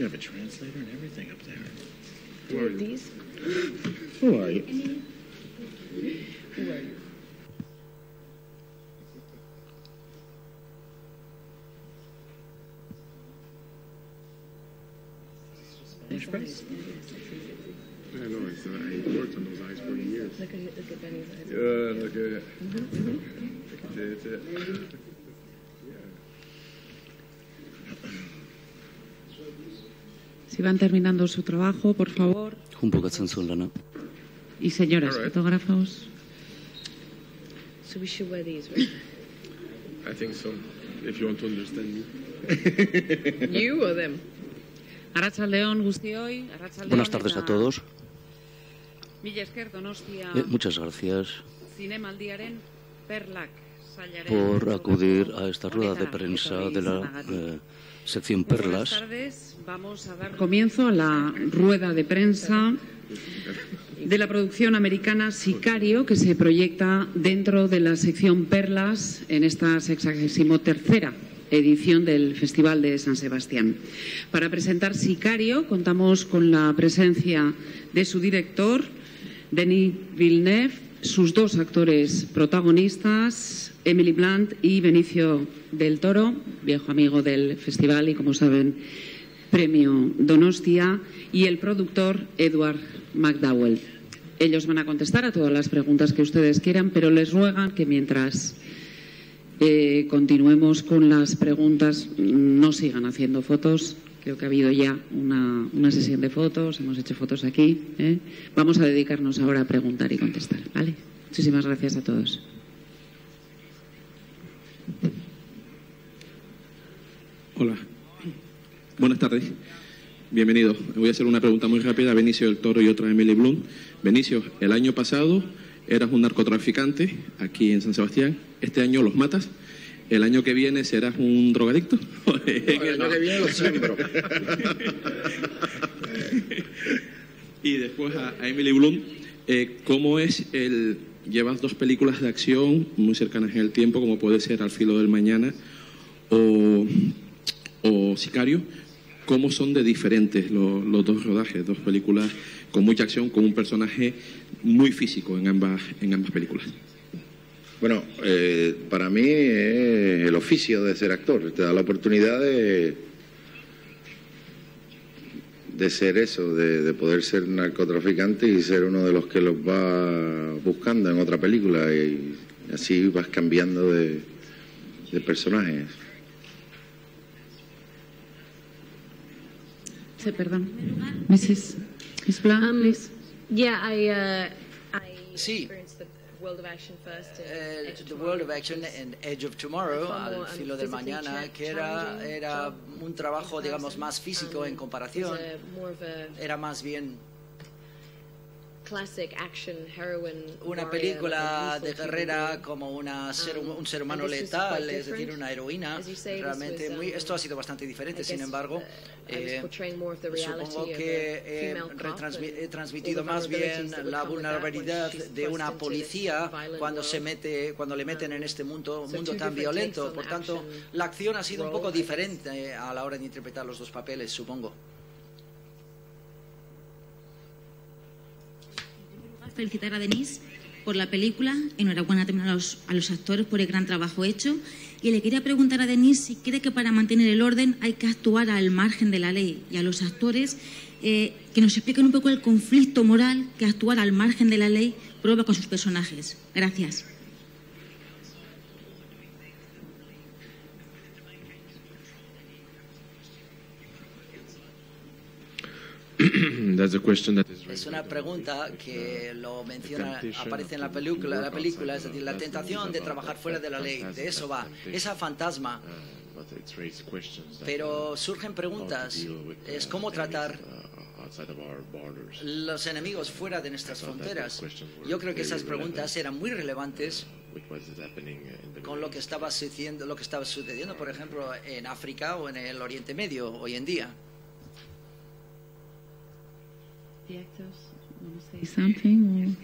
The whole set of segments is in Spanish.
have a translator and everything up there. Who are you? Who are you? Who are you? Spanish press? I know, I worked on those eyes for years. Look at Benny's eyes. Look at it. That's it. Si van terminando su trabajo, por favor. Y señoras fotógrafos. So we should wear these, right? I think so, if you want to understand me. You or them? Arratsaldeon guztioi. Buenas tardes a todos. Mila esker Donostia. Muchas gracias Zinemaldiaren Perlak sailaren por acudir a esta rueda de prensa de la sección Perlas. Buenas tardes. Vamos a dar comienzo a la rueda de prensa de la producción americana Sicario, que se proyecta dentro de la sección Perlas en esta 63ª edición del Festival de San Sebastián. Para presentar Sicario contamos con la presencia de su director, Denis Villeneuve, sus dos actores protagonistas, Emily Blunt y Benicio del Toro, viejo amigo del festival y, como saben, premio Donostia, y el productor Edward McDowell. Ellos van a contestar a todas las preguntas que ustedes quieran, pero les ruegan que mientras continuemos con las preguntas no sigan haciendo fotos. Creo que ha habido ya una sesión de fotos, hemos hecho fotos aquí. Vamos a dedicarnos ahora a preguntar y contestar, ¿vale? Muchísimas gracias a todos. Hola, buenas tardes, bienvenido. Voy a hacer una pregunta muy rápida a Benicio del Toro y otra a Emily Blunt. Benicio, el año pasado eras un narcotraficante aquí en San Sebastián, este año los matas. ¿El año que viene serás un drogadicto? No, el año que viene lo siembro. Y después a Emily Blunt, ¿cómo es llevas dos películas de acción muy cercanas en el tiempo, como puede ser Al filo del mañana o Sicario? ¿Cómo son de diferentes los dos rodajes, dos películas con mucha acción, con un personaje muy físico en ambas películas? Bueno, para mí es el oficio de ser actor. Te da la oportunidad de ser eso, de poder ser narcotraficante y ser uno de los que los va buscando en otra película, y así vas cambiando de personajes. Sí, perdón. Mrs. Blunt, please. Yeah, I Sí. experienced the World of Action first. The World of Action en Edge of Tomorrow, Al filo del mañana, que era un trabajo, digamos, más físico en comparación. Era más bien classic action heroine, una película de guerrera como un ser humano letal, es decir, una heroína. Realmente esto ha sido bastante diferente. Sin embargo, supongo que he transmitido más bien la vulnerabilidad de una policía cuando le meten en este mundo tan violento. Por tanto, la acción ha sido un poco diferente a la hora de interpretar los dos papeles, supongo. Felicitar a Denis por la película, enhorabuena también a los actores por el gran trabajo hecho, y le quería preguntar a Denis si cree que para mantener el orden hay que actuar al margen de la ley, y a los actores que nos expliquen un poco el conflicto moral que actuar al margen de la ley provoca con sus personajes. Gracias. Es una pregunta que lo menciona, aparece en la película, es decir, la tentación de trabajar fuera de la ley, de eso va, esa fantasma. Pero surgen preguntas, es cómo tratar los enemigos fuera de nuestras fronteras. Yo creo que esas preguntas eran muy relevantes con lo que estaba sucediendo, por ejemplo, en África o en el Oriente Medio hoy en día. The actors want to say something?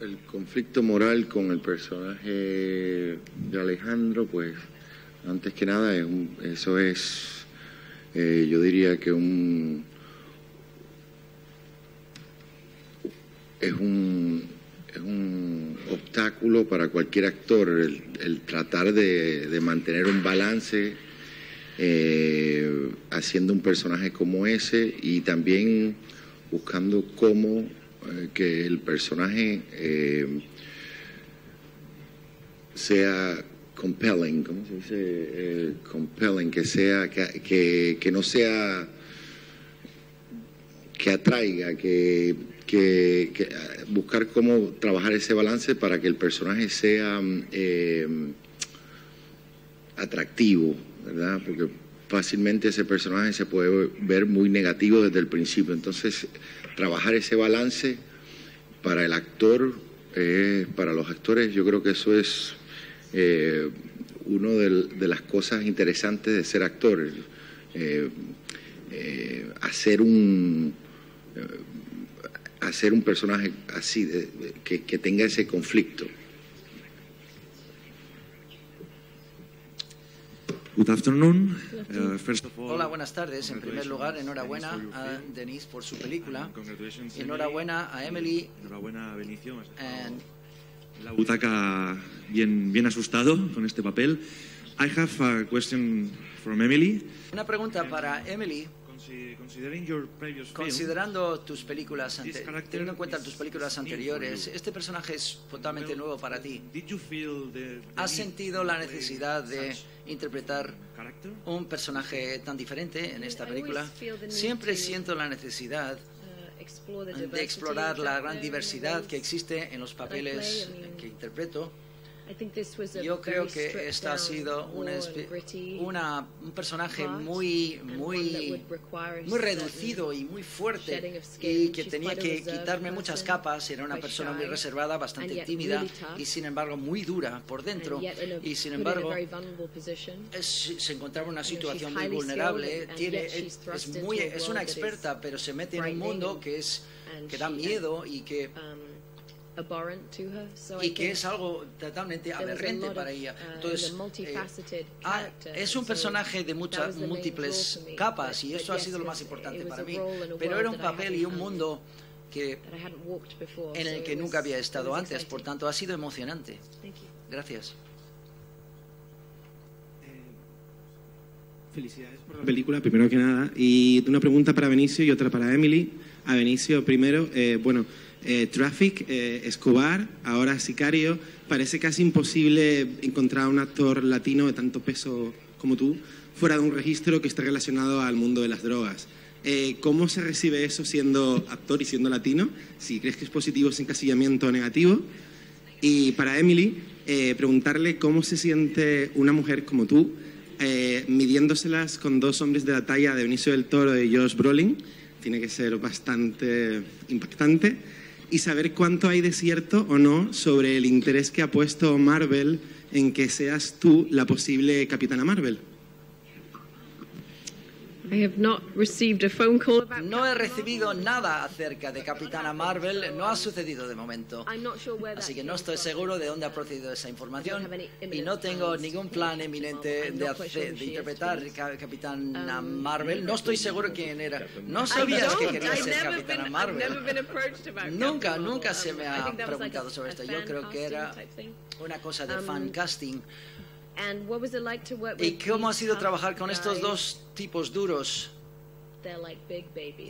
el conflicto moral con el personaje de Alejandro, pues antes que nada eso es, yo diría que es un obstáculo para cualquier actor el tratar de mantener un balance haciendo un personaje como ese y también buscando cómo que el personaje sea compelling, ¿cómo se dice? Compelling, que no sea, que atraiga, que buscar cómo trabajar ese balance para que el personaje sea atractivo, ¿verdad? Porque fácilmente ese personaje se puede ver muy negativo desde el principio. Entonces, trabajar ese balance para el actor, para los actores, yo creo que eso es una de las cosas interesantes de ser actor. Hacer un personaje así, que tenga ese conflicto. Good afternoon. First of all, hola, buenas tardes. En primer lugar, enhorabuena a Denise por su película. Enhorabuena a Emily. Enhorabuena a Benicio. La butaca bien asustado con este papel. I have a question from Emily. Una pregunta para Emily. Considerando tus películas, teniendo en cuenta tus películas anteriores, este personaje es totalmente nuevo para ti. ¿Has sentido la necesidad de interpretar un personaje tan diferente en esta película? Siempre siento la necesidad de explorar la gran diversidad que existe en los papeles que interpreto. Yo creo que esta ha sido un personaje muy reducido y muy fuerte y que tenía que quitarme muchas capas. Era una persona muy reservada, bastante tímida y sin embargo muy dura por dentro y sin embargo se encontraba en una situación muy vulnerable. Es una experta, pero se mete en un mundo que da miedo y que es algo totalmente aberrante para ella. Entonces, es un personaje de muchas múltiples capas y eso ha sido lo más importante para mí. Pero era un papel y un mundo en el que nunca había estado antes, por tanto ha sido emocionante. Gracias. Felicidades por la película, primero que nada. Y una pregunta para Benicio y otra para Emily. A Benicio primero, Traffic, Escobar, ahora Sicario. Parece casi imposible encontrar a un actor latino de tanto peso como tú fuera de un registro que esté relacionado al mundo de las drogas. ¿Cómo se recibe eso siendo actor y siendo latino? Si crees que es positivo ese encasillamiento o negativo. Y para Emily, preguntarle cómo se siente una mujer como tú midiéndoselas con dos hombres de la talla de Benicio del Toro y Josh Brolin. Tiene que ser bastante impactante. Y saber cuánto hay de cierto o no sobre el interés que ha puesto Marvel en que seas tú la posible Capitana Marvel. No he recibido nada acerca de Capitana Marvel, no ha sucedido de momento. Así que no estoy seguro de dónde ha procedido esa información y no tengo ningún plan eminente de interpretar Capitana Marvel. No estoy seguro quién era. No sabías que quería ser Capitana Marvel. Nunca se me ha preguntado sobre esto. Yo creo que era una cosa de fan casting. ¿Y cómo ha sido trabajar con estos dos tipos duros?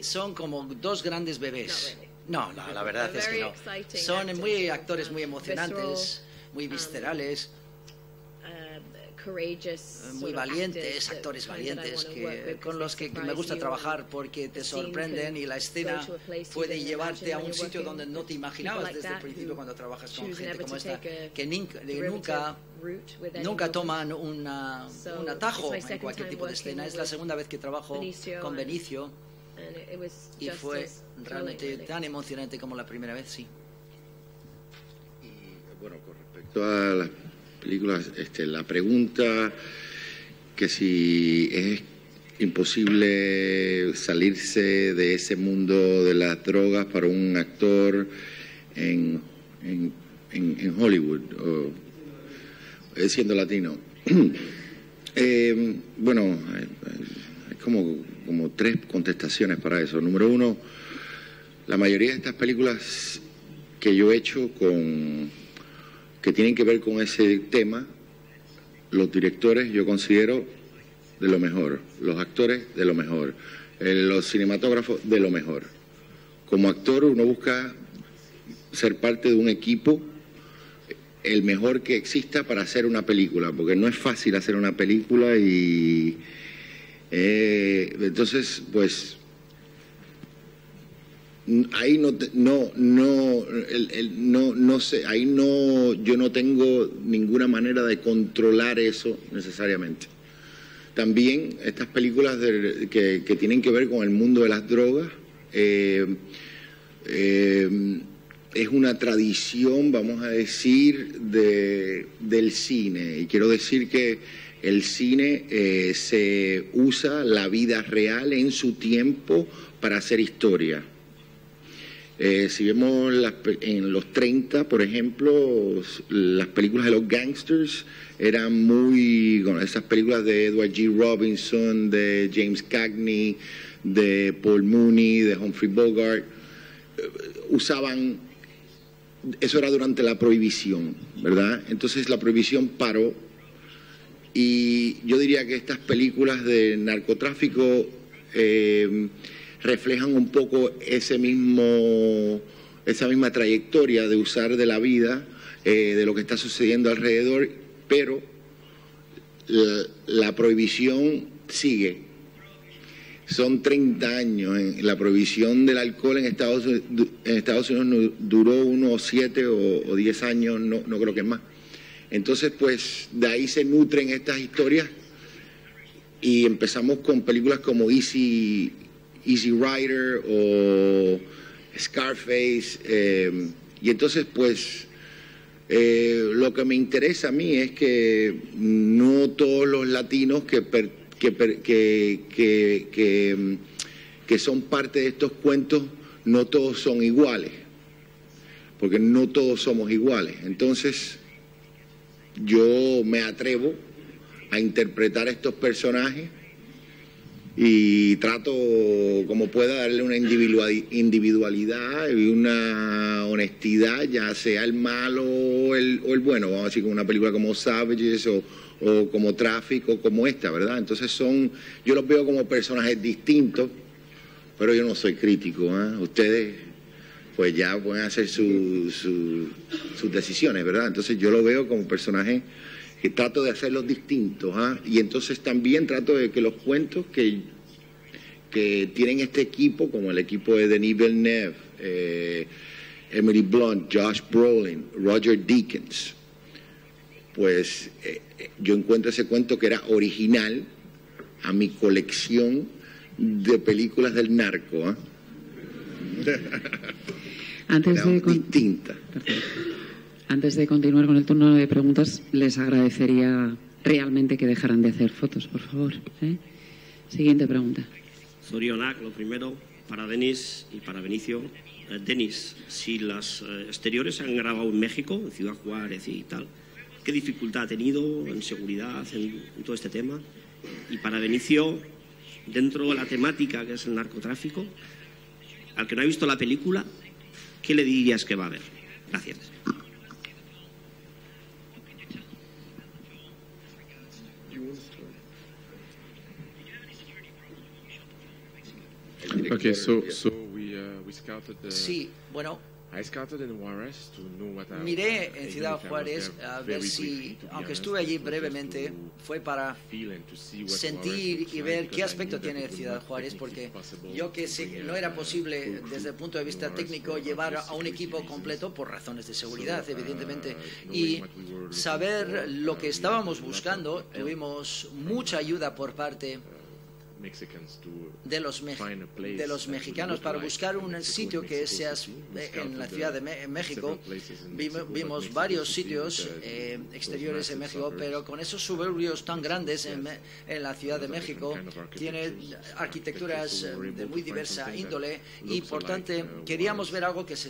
Son como dos grandes bebés. No, la verdad es que no. Son actores muy emocionantes, muy viscerales, muy valientes, actores valientes con los que me gusta trabajar porque te sorprenden y la escena puede llevarte a un sitio donde no te imaginabas desde el principio cuando trabajas con gente como esta, que nunca toman un atajo en cualquier tipo de escena. Es la segunda vez que trabajo con Benicio y fue realmente tan emocionante como la primera vez, sí. Y bueno, con respecto a las películas, la pregunta que si es imposible salirse de ese mundo de las drogas para un actor en en Hollywood, siendo latino. Bueno, hay como 3 contestaciones para eso. Número 1, la mayoría de estas películas que yo he hecho que tienen que ver con ese tema, los directores yo considero de lo mejor, los actores de lo mejor, los cinematógrafos de lo mejor. Como actor uno busca ser parte de un equipo el mejor que exista para hacer una película, porque no es fácil hacer una película y entonces pues ahí no sé, ahí yo no tengo ninguna manera de controlar eso necesariamente. También estas películas que tienen que ver con el mundo de las drogas, es una tradición, vamos a decir, del cine. Y quiero decir que el cine se usa la vida real en su tiempo para hacer historia. Si vemos en los 30, por ejemplo, las películas de los gangsters eran esas películas de Edward G. Robinson, de James Cagney, de Paul Mooney, de Humphrey Bogart, usaban, eso era durante la prohibición, ¿verdad? Entonces la prohibición paró y yo diría que estas películas de narcotráfico reflejan un poco esa misma trayectoria de usar de la vida, de lo que está sucediendo alrededor, pero la prohibición sigue. Son 30 años. La prohibición del alcohol en Estados Unidos duró unos 7 o 10 años, no creo que más. Entonces, pues, de ahí se nutren estas historias y empezamos con películas como Easy Rider o Scarface, y entonces pues lo que me interesa a mí es que no todos los latinos que son parte de estos cuentos, no todos son iguales, porque no todos somos iguales. Entonces yo me atrevo a interpretar estos personajes y trato como pueda darle una individualidad y una honestidad, ya sea el malo o el bueno, vamos a decir, como una película como Savages o como Traffic o como esta, ¿verdad? Entonces yo los veo como personajes distintos, pero yo no soy crítico, ¿eh? Ustedes pues ya pueden hacer sus decisiones, ¿verdad? Entonces yo lo veo como personajes que trato de hacerlos distintos, ¿eh? Y entonces también trato de que los cuentos que tienen este equipo, como el equipo de Denis Villeneuve, Emily Blunt, Josh Brolin, Roger Deakins, pues yo encuentro ese cuento que era original a mi colección de películas del narco, ¿eh? Distinta. Antes de continuar con el turno de preguntas, les agradecería realmente que dejaran de hacer fotos, por favor, ¿eh? Siguiente pregunta. Zorionak, lo primero, para Denis y para Benicio. Denis, si las exteriores se han grabado en México, en Ciudad Juárez y tal, ¿qué dificultad ha tenido en seguridad, en todo este tema? Y para Benicio, dentro de la temática que es el narcotráfico, al que no ha visto la película, ¿qué le dirías que va a ver? Gracias. Okay, so we scouted the... Sí, bueno, I scouted in Juárez to know what miré en Ciudad Juárez a ver si, aunque estuve allí brevemente, fue para sentir y ver qué aspecto tiene Ciudad Juárez, porque yo que sé, no era posible desde el punto de vista técnico llevar a un equipo completo por razones de seguridad, evidentemente, y saber lo que estábamos buscando. Tuvimos mucha ayuda por parte de los mexicanos para buscar un sitio que sea en la Ciudad de México. Vimos varios sitios exteriores en México, pero con esos suburbios tan grandes en la Ciudad de México, tiene arquitecturas de muy diversa índole y, por tanto, queríamos ver algo que se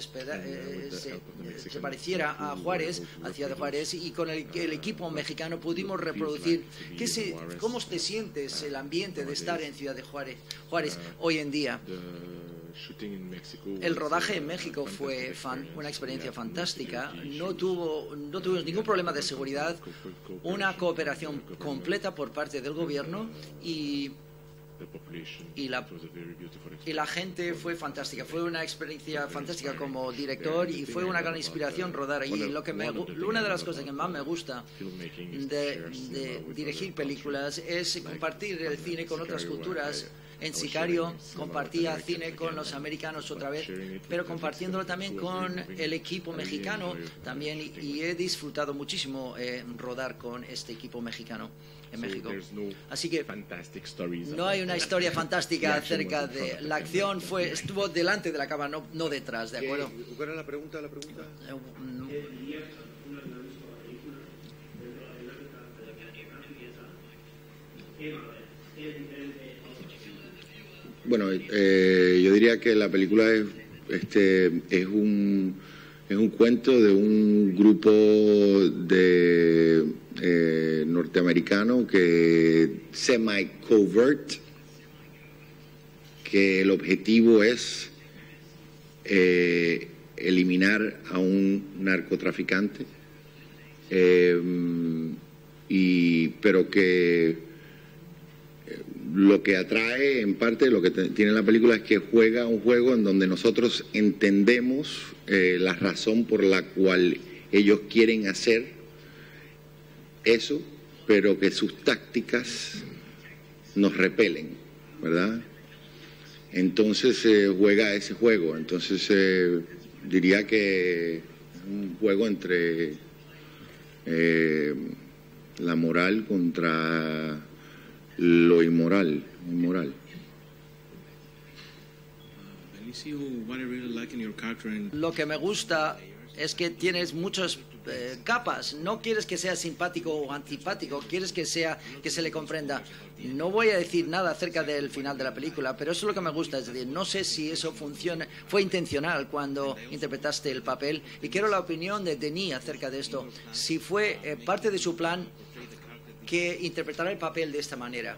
pareciera a Juárez, a Ciudad de Juárez, y con el equipo mexicano pudimos reproducir cómo te sientes el ambiente de estar en Ciudad de Juárez hoy en día. El rodaje en México fue una experiencia fantástica. No tuvimos ningún problema de seguridad, una cooperación completa por parte del gobierno y la gente fue fantástica. Fue una experiencia fantástica como director y fue una gran inspiración rodar allí. Una de las cosas que más me gusta de dirigir películas es compartir el cine con otras culturas. En Sicario compartía cine con los americanos otra vez, pero compartiéndolo también con el equipo mexicano también, y he disfrutado muchísimo rodar con este equipo mexicano en México. Así que no hay una historia fantástica acerca de la acción. Estuvo delante de la cámara, no detrás, ¿de acuerdo? ¿Cuál era la pregunta? Bueno, yo diría que la película es un cuento de un grupo de norteamericano que semi-covert, que el objetivo es eliminar a un narcotraficante, pero que lo que atrae, en parte, lo que tiene la película es que juega un juego en donde nosotros entendemos la razón por la cual ellos quieren hacer eso, pero que sus tácticas nos repelen, ¿verdad? Entonces juega ese juego. Entonces diría que es un juego entre la moral contra lo inmoral. Lo que me gusta es que tienes muchas capas. No quieres que sea simpático o antipático, quieres que se le comprenda. No voy a decir nada acerca del final de la película, pero eso es lo que me gusta. Es decir, no sé si eso fue intencional cuando interpretaste el papel, y quiero la opinión de Denis acerca de esto. Si fue parte de su plan que interpretara el papel de esta manera.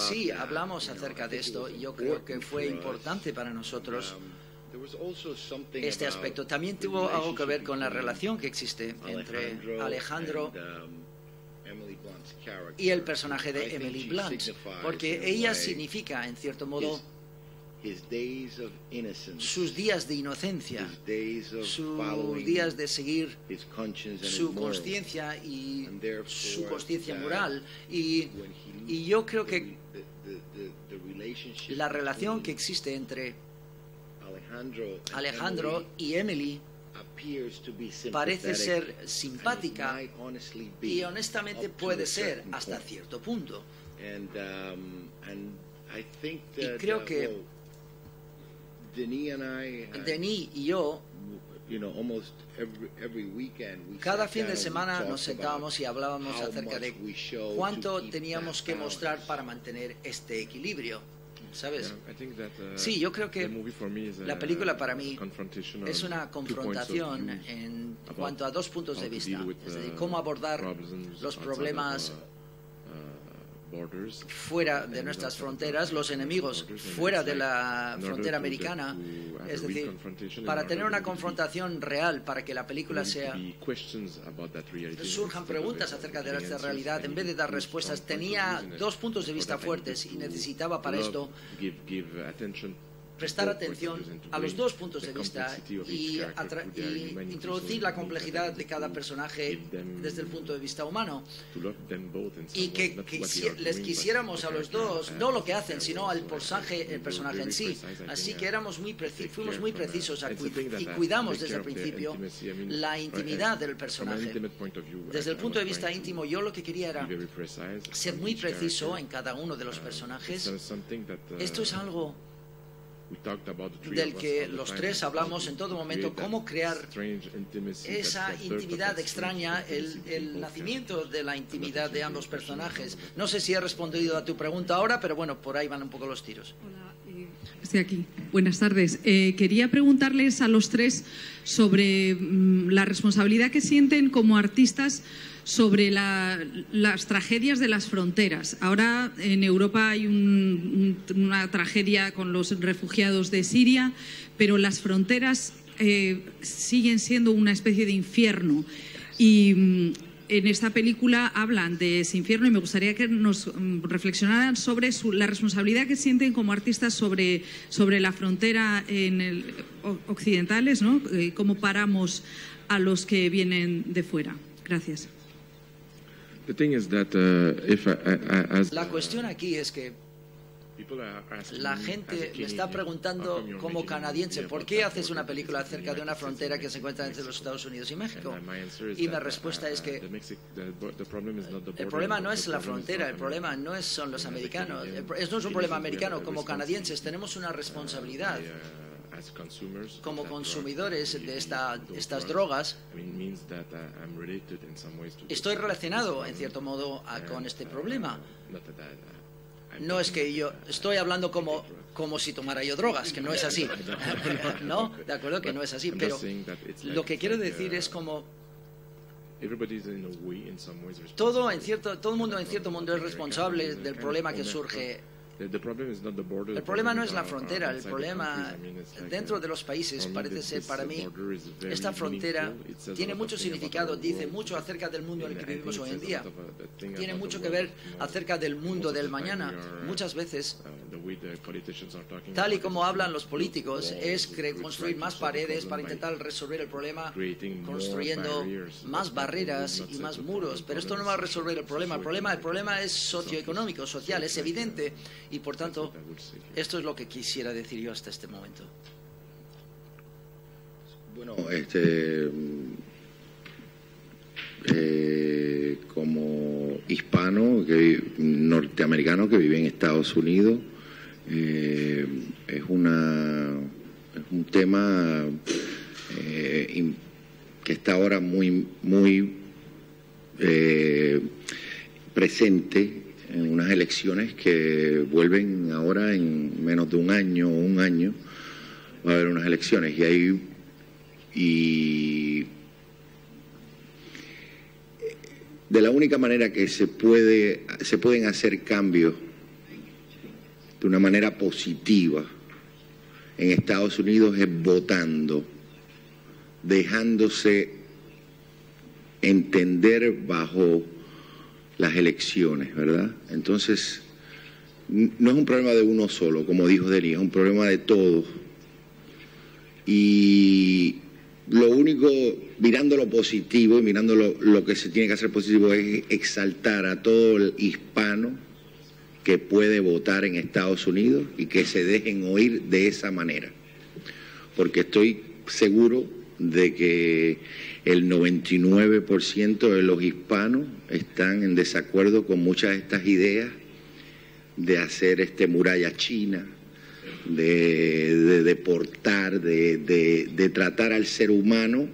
Sí, hablamos acerca de esto y yo creo que fue importante para nosotros este aspecto. También tuvo algo que ver con la relación que existe entre Alejandro y el personaje de Emily Blunt, porque ella significa, en cierto modo, sus días de inocencia, sus días de seguir su conciencia y su conciencia moral. Y yo creo que la relación que existe entre Alejandro y Emily parece ser simpática y honestamente puede ser hasta cierto punto. Y creo que Denis y yo, cada fin de semana nos sentábamos y hablábamos acerca de cuánto teníamos que mostrar para mantener este equilibrio, ¿sabes? Sí, yo creo que la película para mí es una confrontación en cuanto a dos puntos de vista, es decir, cómo abordar los problemas fuera de nuestras fronteras, los enemigos fuera de la frontera americana, es decir, para tener una confrontación real, para que la película surjan preguntas acerca de esta realidad en vez de dar respuestas. Tenía dos puntos de vista fuertes y necesitaba para esto prestar atención a los dos puntos de vista y introducir la complejidad de cada personaje desde el punto de vista humano, y que les quisiéramos a los dos, no lo que hacen, sino al personaje en sí. Así que fuimos muy precisos y cuidamos desde el principio la intimidad del personaje. Desde el punto de vista íntimo, yo lo que quería era ser muy preciso en cada uno de los personajes. Esto es algo del que los tres hablamos en todo momento, cómo crear esa intimidad extraña, el nacimiento de la intimidad de ambos personajes. No sé si he respondido a tu pregunta ahora, pero bueno, por ahí van un poco los tiros. Hola, estoy aquí. Buenas tardes. Quería preguntarles a los tres sobre la responsabilidad que sienten como artistas sobre las tragedias de las fronteras. Ahora en Europa hay una tragedia con los refugiados de Siria, pero las fronteras siguen siendo una especie de infierno. Y en esta película hablan de ese infierno y me gustaría que nos reflexionaran sobre la responsabilidad que sienten como artistas sobre la frontera occidentales, ¿no? Cómo paramos a los que vienen de fuera. Gracias. La cuestión aquí es que la gente me está preguntando como canadiense, ¿por qué haces una película acerca de una frontera que se encuentra entre los Estados Unidos y México? Y mi respuesta es que el problema no es la frontera, el problema no son los americanos, no es un problema americano. Como canadienses tenemos una responsabilidad como consumidores de estas drogas. Estoy relacionado en cierto modo con este problema. No es que yo estoy hablando como si tomara yo drogas, que no es así. No, de acuerdo que no es así, pero lo que quiero decir es como todo el mundo en cierto modo es responsable del problema que surge. El problema no es la frontera, el problema dentro de los países parece ser, para mí, esta frontera tiene mucho significado, dice mucho acerca del mundo en el que vivimos hoy en día, tiene mucho que ver acerca del mundo del mañana. Muchas veces, tal y como hablan los políticos, es construir más paredes para intentar resolver el problema, construyendo más barreras y más muros, pero esto no va a resolver el problema. El problema es socioeconómico, social, es evidente. Y por tanto, esto es lo que quisiera decir yo hasta este momento. Bueno, como hispano, norteamericano que vive en Estados Unidos, es un tema que está ahora muy presente en unas elecciones que vuelven ahora en menos de un año va a haber unas elecciones y de la única manera que se pueden hacer cambios de una manera positiva en Estados Unidos es votando, dejándose entender bajo las elecciones, ¿verdad? Entonces, no es un problema de uno solo, como dijo Denis, es un problema de todos. Y lo único, mirando lo positivo y mirando lo que se tiene que hacer positivo, es exaltar a todo el hispano que puede votar en Estados Unidos y que se dejen oír de esa manera. Porque estoy seguro de que el 99% de los hispanos están en desacuerdo con muchas de estas ideas de hacer muralla china, de deportar, de tratar al ser humano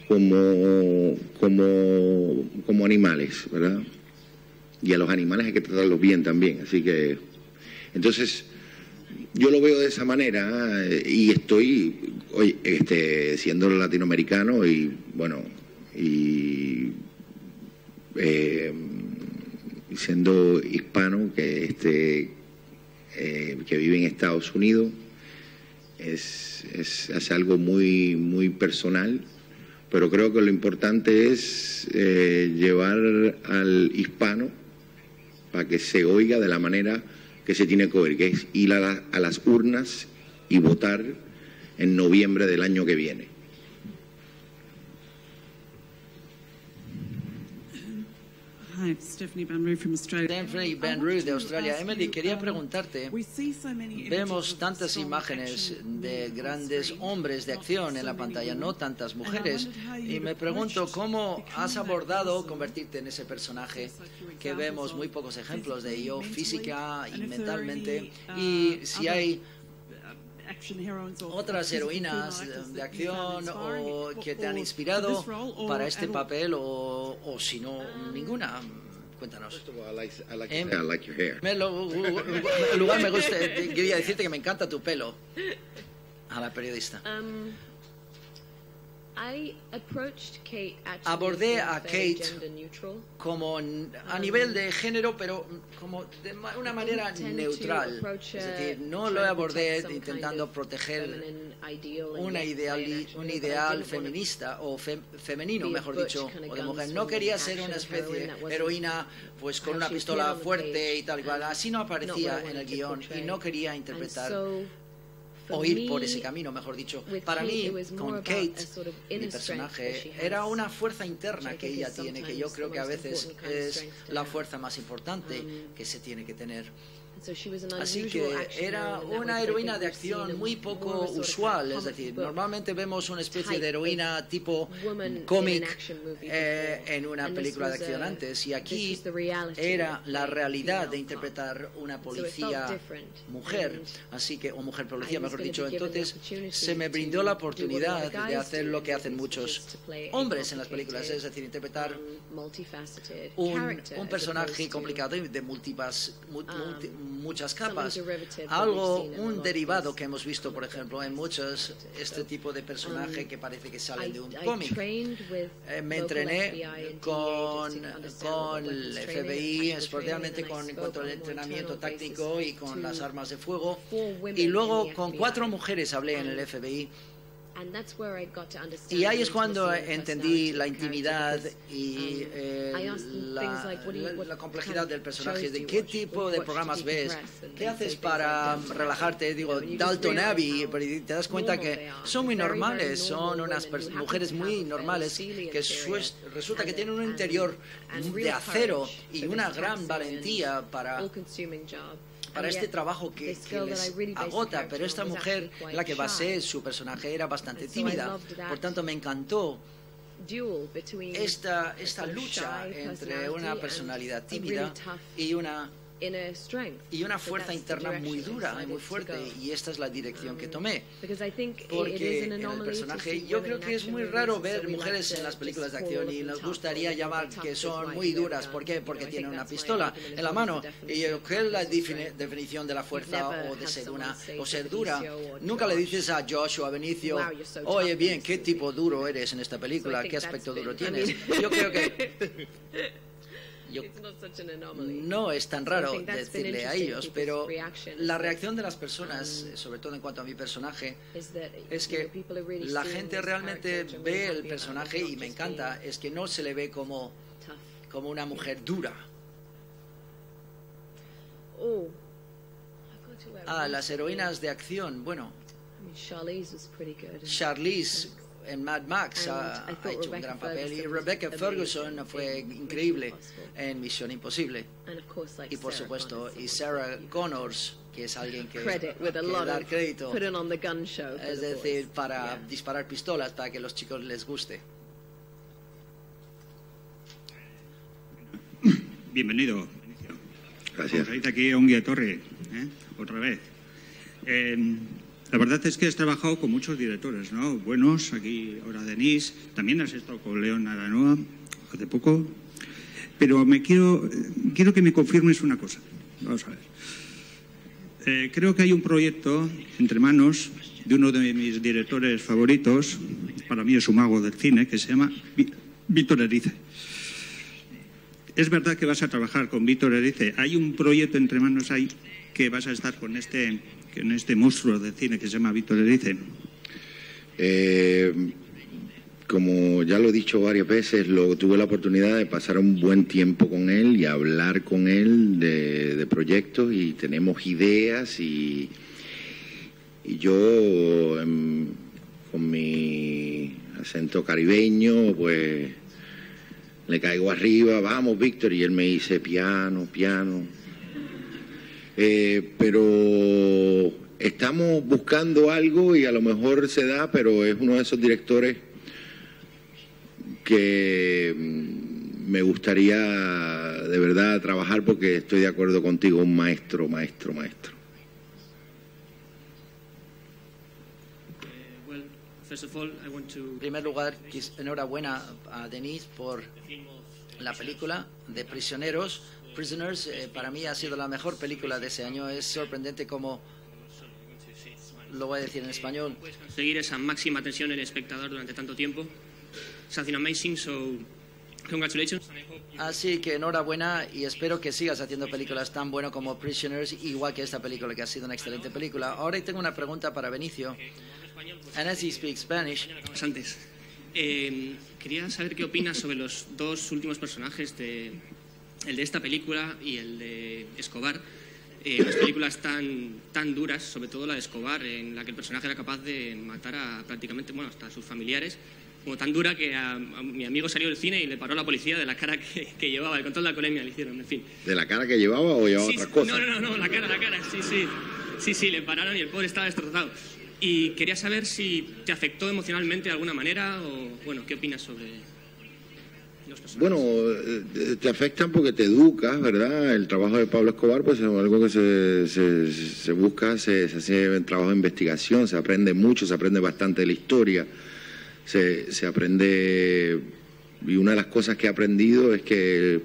como animales, ¿verdad? Y a los animales hay que tratarlos bien también, así que entonces yo lo veo de esa manera y estoy siendo latinoamericano y bueno siendo hispano que vive en Estados Unidos es algo muy personal, pero creo que lo importante es llevar al hispano para que se oiga de la manera que se tiene que ver, que es ir a las urnas y votar en noviembre del año que viene. Hi, Stephanie Van Roo from Australia. Stephanie Van Roo de Australia. Emily, quería preguntarte, vemos tantas imágenes de grandes hombres de acción en la pantalla, no tantas mujeres, y me pregunto cómo has abordado convertirte en ese personaje que vemos muy pocos ejemplos de ello, física y mentalmente, y si hay otras heroínas de acción o que te han inspirado para este papel o si no, ninguna. Cuéntanos. En primer lugar, me gusta, quería decirte que me encanta tu pelo. A la periodista. Abordé a Kate como a nivel de género, pero como de una manera neutral. Es decir, no lo abordé intentando proteger un ideal feminista o femenino, mejor dicho, o de mujer. No quería ser una especie de heroína pues con una pistola fuerte y tal y cual. Así no aparecía en el guión y no quería interpretar o ir por ese camino, mejor dicho. Para mí, con Kate, mi personaje, era una fuerza interna que ella tiene, que yo creo que a veces es la fuerza más importante que se tiene que tener. Así que era una heroína de acción muy poco usual, es decir, normalmente vemos una especie de heroína tipo cómic en una película de acción antes, y aquí era la realidad de interpretar una policía mujer, así que, o mujer policía, mejor dicho. Entonces se me brindó la oportunidad de hacer lo que hacen muchos hombres en las películas, es decir, interpretar un personaje complicado y de muchas capas, un derivado que hemos visto, por ejemplo, en muchos, este tipo de personaje que parece que sale de un cómic. Me entrené con el FBI, especialmente en cuanto al entrenamiento táctico y con las armas de fuego, y luego con 4 mujeres hablé en el FBI. Y ahí es cuando entendí la intimidad y la complejidad del personaje, de qué tipo de programas ves, qué haces para relajarte. Digo, Dalton Abbey, pero te das cuenta que son muy normales, son unas mujeres muy normales que resulta que tienen un interior de acero y una gran valentía para este trabajo que les agota, pero esta mujer, la que basé su personaje, era bastante tímida. Por tanto, me encantó esta lucha entre una personalidad tímida y una fuerza interna muy dura y muy fuerte, y esta es la dirección que tomé, porque en el personaje yo creo que es muy raro ver mujeres en las películas de acción y nos gustaría llamar que son muy duras. ¿Por qué? Porque tienen una pistola en la mano, y yo creo que la definición de la fuerza o de ser una o ser dura, nunca le dices a Josh o a Benicio, oye, bien, qué tipo duro eres en esta película, qué aspecto duro tienes. Yo creo que no es tan raro decirle a ellos, pero la reacción de las personas, sobre todo en cuanto a mi personaje, es que la gente realmente ve el personaje, y me encanta, es que no se le ve como una mujer dura. Las heroínas de acción, bueno, Charlize en Mad Max ha hecho un gran papel, y Rebecca Ferguson fue increíble en Misión Imposible, y por supuesto y Sarah Connors, que es alguien que dar crédito, es decir, para disparar pistolas para que a los chicos les guste. Bienvenido. Gracias. Como dice aquí Ongi Torre, otra vez. La verdad es que has trabajado con muchos directores, ¿no? Buenos, aquí ahora Denis, también has estado con León Aranoa hace poco, pero quiero que me confirmes una cosa. Vamos a ver. Creo que hay un proyecto entre manos de uno de mis directores favoritos, para mí es un mago del cine, que se llama Víctor Erice. ¿Es verdad que vas a trabajar con Víctor Erice? ¿Hay un proyecto entre manos ahí que vas a estar con este monstruo de cine que se llama Víctor Erice? como ya lo he dicho varias veces, tuve la oportunidad de pasar un buen tiempo con él y hablar con él de proyectos, y tenemos ideas, y yo con mi acento caribeño pues le caigo arriba, vamos Víctor, y él me dice piano, piano. Pero estamos buscando algo y a lo mejor se da, pero es uno de esos directores que me gustaría de verdad trabajar, porque estoy de acuerdo contigo, un maestro. En primer lugar, enhorabuena a Denis por la película de Prisoners. Para mí ha sido la mejor película de ese año. Es sorprendente cómo, lo voy a decir en español, puedes conseguir esa máxima atención en el espectador durante tanto tiempo. Something amazing, so congratulations. Así que enhorabuena, y espero que sigas haciendo películas tan buenas como Prisoners, igual que esta película, que ha sido una excelente película. Ahora tengo una pregunta para Benicio. And as he speaks Spanish. Antes, quería saber qué opinas sobre los dos últimos personajes, el de esta película y el de Escobar. Las películas tan duras, sobre todo la de Escobar, en la que el personaje era capaz de matar a prácticamente, hasta a sus familiares, como tan dura que a mi amigo salió del cine y le paró la policía de la cara que llevaba, el control de la alcoholemia le hicieron, en fin. ¿De la cara que llevaba o llevaba otra cosa? No, la cara, sí, le pararon y el pobre estaba destrozado. Y quería saber si te afectó emocionalmente de alguna manera, o, qué opinas sobre los personajes. Bueno, te afectan porque te educas, ¿verdad? El trabajo de Pablo Escobar pues es algo que se busca, se hace trabajo de investigación, se aprende mucho, se aprende bastante de la historia, se aprende, y una de las cosas que he aprendido es que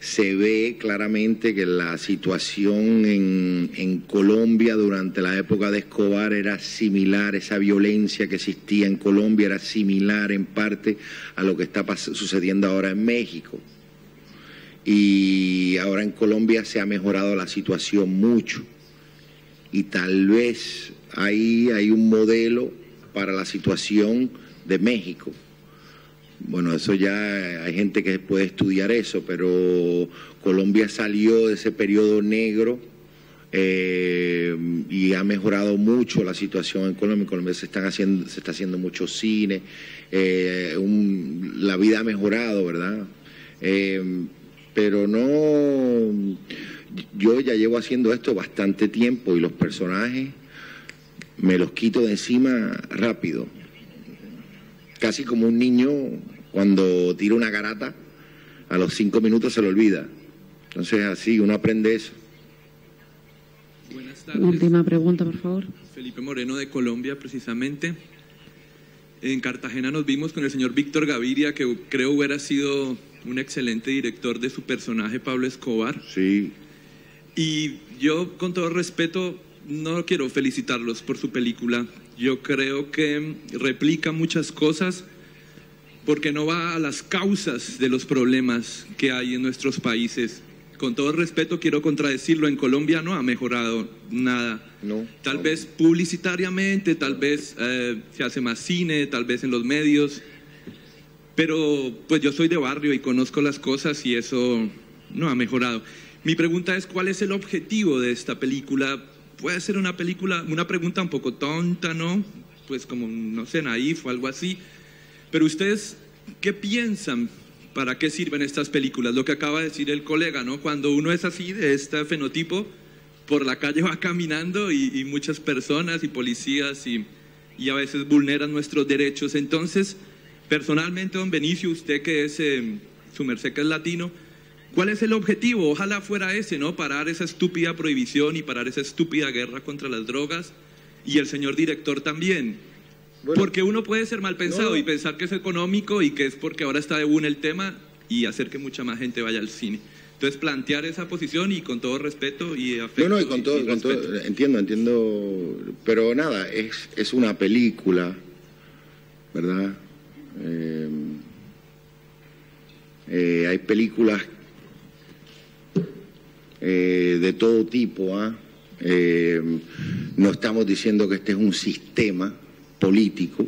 se ve claramente que la situación en Colombia durante la época de Escobar era similar, esa violencia que existía en Colombia era similar en parte a lo que está sucediendo ahora en México. Y ahora en Colombia se ha mejorado la situación mucho, y tal vez ahí hay un modelo para la situación de México. Bueno, eso ya hay gente que puede estudiar eso, pero Colombia salió de ese periodo negro y ha mejorado mucho la situación en Colombia. En Colombia se está haciendo mucho cine, la vida ha mejorado, ¿verdad? Pero no, yo ya llevo haciendo esto bastante tiempo y los personajes me los quito de encima rápido. Casi como un niño cuando tira una garata, a los 5 minutos se lo olvida. Entonces así uno aprende eso. Buenas tardes. Última pregunta, por favor. Felipe Moreno, de Colombia, precisamente. En Cartagena nos vimos con el señor Víctor Gaviria, que creo hubiera sido un excelente director de su personaje Pablo Escobar. Sí. Y yo, con todo respeto, no quiero felicitarlos por su película. Yo creo que replica muchas cosas porque no va a las causas de los problemas que hay en nuestros países. Con todo respeto quiero contradecirlo, en Colombia no ha mejorado nada. No. Tal vez publicitariamente, tal vez se hace más cine, tal vez en los medios, pero pues yo soy de barrio y conozco las cosas y eso no ha mejorado. Mi pregunta es, ¿cuál es el objetivo de esta película? Puede ser una pregunta un poco tonta, ¿no? Pues como, no sé, naif o algo así. Pero ustedes, ¿qué piensan? ¿Para qué sirven estas películas? Lo que acaba de decir el colega, ¿no? Cuando uno es así, de este fenotipo, por la calle va caminando y muchas personas y policías y a veces vulneran nuestros derechos. Entonces, personalmente, don Benicio, usted que es, su merced que es latino, ¿cuál es el objetivo? Ojalá fuera ese, ¿no? Parar esa estúpida prohibición y parar esa estúpida guerra contra las drogas, y el señor director también. Bueno, porque uno puede ser mal pensado y pensar que es económico y que es porque ahora está de boom el tema y hacer que mucha más gente vaya al cine. Entonces, plantear esa posición y con todo respeto y afecto. No, y con todo, entiendo, pero nada, es una película, ¿verdad? Hay películas de todo tipo, no estamos diciendo que este es un sistema político,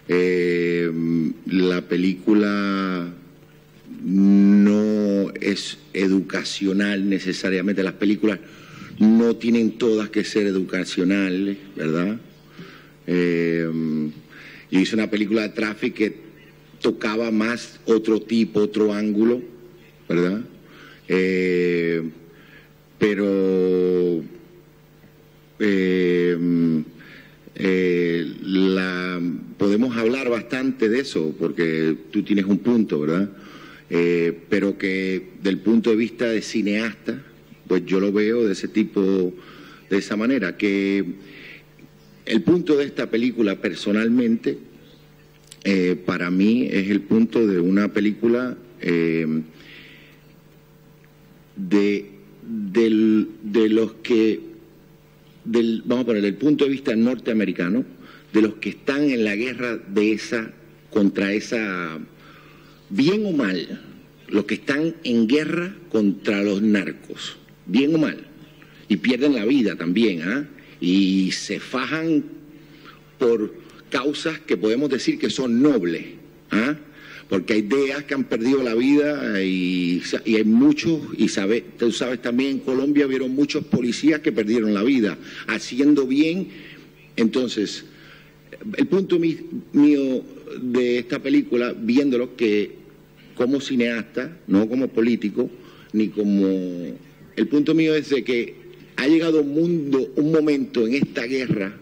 La película no es educacional necesariamente, las películas no tienen todas que ser educacionales, ¿verdad? Yo hice una película de Traffic que tocaba más otro tipo, otro ángulo, ¿verdad? Pero podemos hablar bastante de eso, porque tú tienes un punto, ¿verdad? Pero que del punto de vista de cineasta, pues yo lo veo de ese tipo, de esa manera, que el punto de esta película personalmente, para mí es el punto de una película de los que, vamos a poner, el punto de vista norteamericano, de los que están en la guerra contra esa, bien o mal, los que están en guerra contra los narcos, bien o mal, y pierden la vida también, y se fajan por causas que podemos decir que son nobles, porque hay DEAs que han perdido la vida y hay muchos, y tú sabes también en Colombia vieron muchos policías que perdieron la vida haciendo bien. Entonces, el punto mío de esta película, viéndolo, que como cineasta, no como político, ni como... El punto mío es de que ha llegado un momento en esta guerra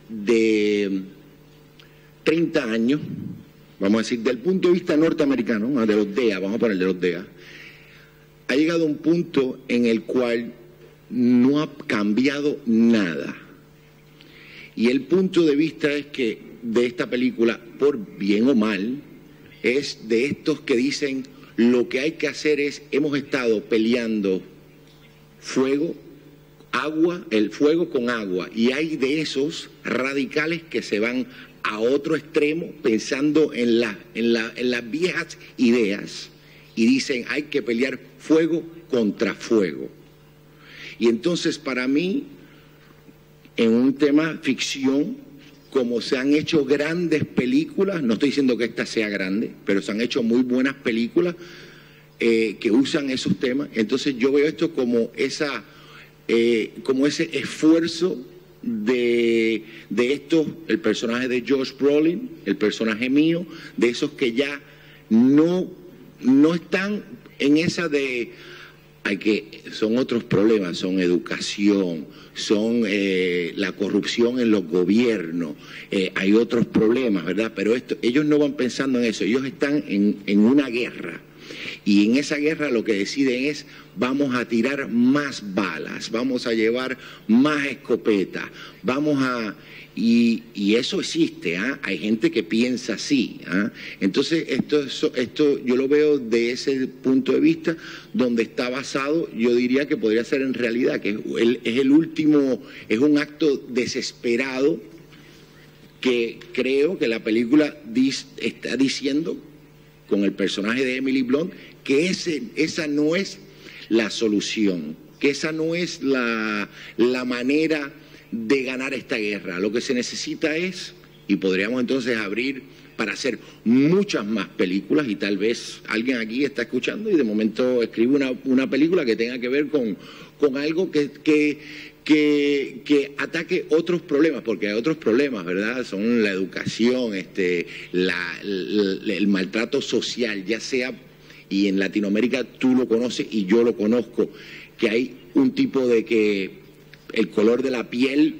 de 30 años, vamos a decir, del punto de vista norteamericano, de los DEA, vamos a poner de los DEA, ha llegado un punto en el cual no ha cambiado nada. Y el punto de vista es que de esta película, por bien o mal, es de estos que dicen lo que hay que hacer es, hemos estado peleando fuego, agua, el fuego con agua, y hay de esos radicales que se van a otro extremo pensando en las viejas ideas y dicen hay que pelear fuego contra fuego. Y entonces para mí, en un tema ficción, como se han hecho grandes películas, no estoy diciendo que esta sea grande, pero se han hecho muy buenas películas que usan esos temas, entonces yo veo esto como como ese esfuerzo de estos, el personaje de Josh Brolin, el personaje mío, de esos que ya no están en esa de son otros problemas, son educación, son la corrupción en los gobiernos, hay otros problemas, ¿verdad? Pero ellos no van pensando en eso, ellos están en una guerra. Y en esa guerra lo que deciden es, vamos a tirar más balas, vamos a llevar más escopetas, y eso existe, hay gente que piensa así, Entonces esto yo lo veo de ese punto de vista, donde está basado, yo diría que podría ser en realidad, que es el último, es un acto desesperado que creo que la película está diciendo con el personaje de Emily Blunt, que esa no es la solución, que esa no es la manera de ganar esta guerra. Lo que se necesita es, y podríamos entonces abrir para hacer muchas más películas, y tal vez alguien aquí está escuchando y de momento escribe una película que tenga que ver con algo que ataque otros problemas, porque hay otros problemas, ¿verdad? Son la educación, el maltrato social, ya sea, y en Latinoamérica tú lo conoces y yo lo conozco, que hay un tipo de que el color de la piel,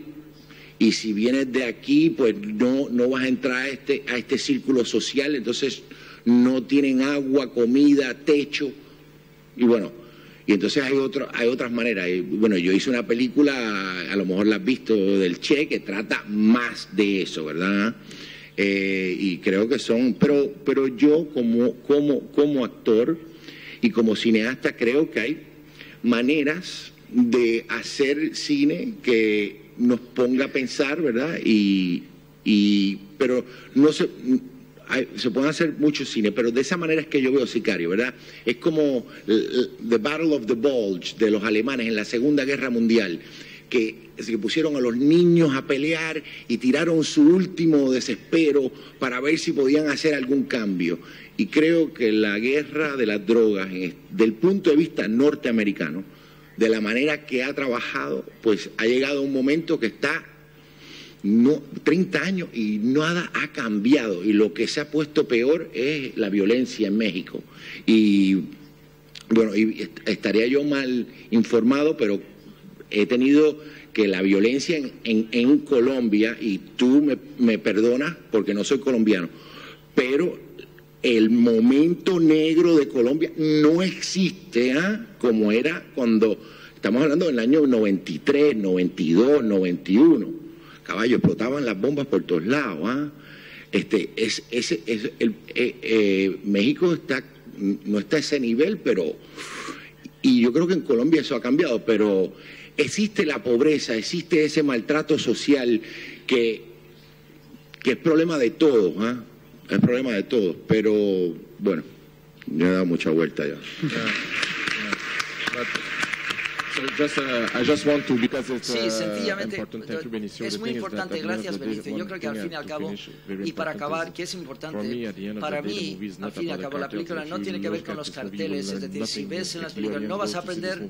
y si vienes de aquí, pues no vas a entrar a este círculo social, entonces no tienen agua, comida, techo, y bueno, y entonces hay otras maneras. Y bueno, yo hice una película, a lo mejor la has visto, del Che, que trata más de eso, ¿verdad? Y creo que son, pero yo como actor y como cineasta creo que hay maneras de hacer cine que nos ponga a pensar, ¿verdad? Pero no se pueden hacer mucho cine, pero de esa manera es que yo veo Sicario, ¿verdad? Es como The Battle of the Bulge de los alemanes en la Segunda Guerra Mundial, que pusieron a los niños a pelear y tiraron su último desespero para ver si podían hacer algún cambio. Y creo que la guerra de las drogas, desde el punto de vista norteamericano, de la manera que ha trabajado, pues ha llegado a un momento que está 30 años y nada ha cambiado. Y lo que se ha puesto peor es la violencia en México. Y bueno, y estaría yo mal informado, pero he tenido que la violencia en Colombia, y tú me perdonas porque no soy colombiano, pero el momento negro de Colombia no existe como era cuando estamos hablando del año 93, 92, 91. Caballo, explotaban las bombas por todos lados. México no está a ese nivel, pero y yo creo que en Colombia eso ha cambiado, pero existe la pobreza, existe ese maltrato social que es problema de todos, es problema de todos, pero bueno, me he dado mucha vuelta ya. Sí, sencillamente, es muy importante, gracias Benicio. Yo creo que al fin y al cabo, y para acabar, que es importante, para mí, al fin y al cabo, la película no tiene que ver con los carteles, es decir, si ves en las películas no vas a aprender,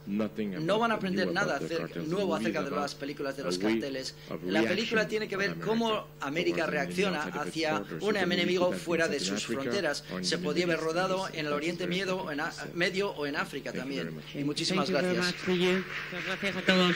no van a aprender nada nuevo acerca de las películas de los carteles. La película tiene que ver cómo América reacciona hacia un enemigo fuera de sus fronteras. Se podía haber rodado en el Oriente Medio o en África también. Y muchísimas gracias. Muchas gracias a todos.